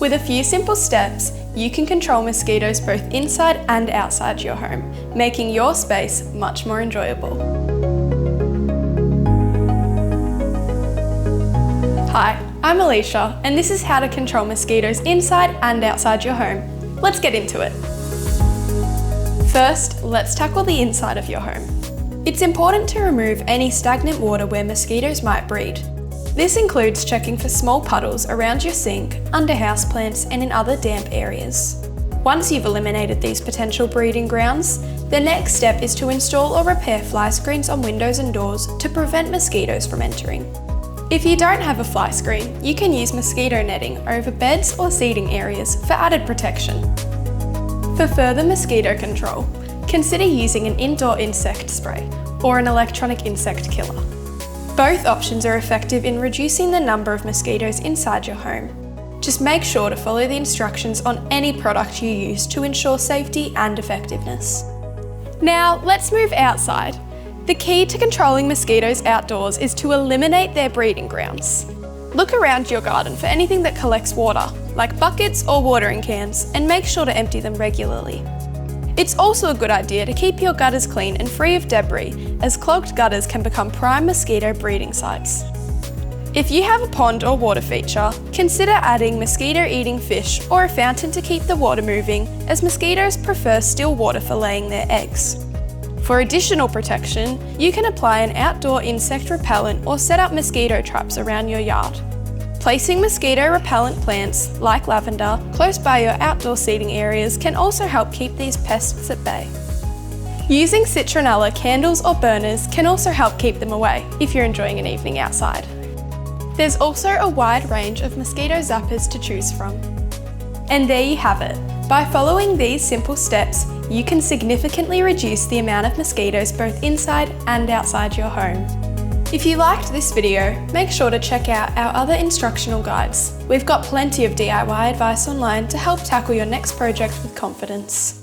With a few simple steps, you can control mosquitoes both inside and outside your home, making your space much more enjoyable. Hi, I'm Alicia, and this is how to control mosquitoes inside and outside your home. Let's get into it. First, let's tackle the inside of your home. It's important to remove any stagnant water where mosquitoes might breed. This includes checking for small puddles around your sink, under houseplants, and in other damp areas. Once you've eliminated these potential breeding grounds, the next step is to install or repair fly screens on windows and doors to prevent mosquitoes from entering. If you don't have a fly screen, you can use mosquito netting over beds or seating areas for added protection. For further mosquito control, consider using an indoor insect spray or an electronic insect killer. Both options are effective in reducing the number of mosquitoes inside your home. Just make sure to follow the instructions on any product you use to ensure safety and effectiveness. Now, let's move outside. The key to controlling mosquitoes outdoors is to eliminate their breeding grounds. Look around your garden for anything that collects water, like buckets or watering cans, and make sure to empty them regularly. It's also a good idea to keep your gutters clean and free of debris, as clogged gutters can become prime mosquito breeding sites. If you have a pond or water feature, consider adding mosquito-eating fish or a fountain to keep the water moving, as mosquitoes prefer still water for laying their eggs. For additional protection, you can apply an outdoor insect repellent or set up mosquito traps around your yard. Placing mosquito repellent plants, like lavender, close by your outdoor seating areas can also help keep these pests at bay. Using citronella candles or burners can also help keep them away if you're enjoying an evening outside. There's also a wide range of mosquito zappers to choose from. And there you have it. By following these simple steps, you can significantly reduce the amount of mosquitoes both inside and outside your home. If you liked this video, make sure to check out our other instructional guides. We've got plenty of DIY advice online to help tackle your next project with confidence.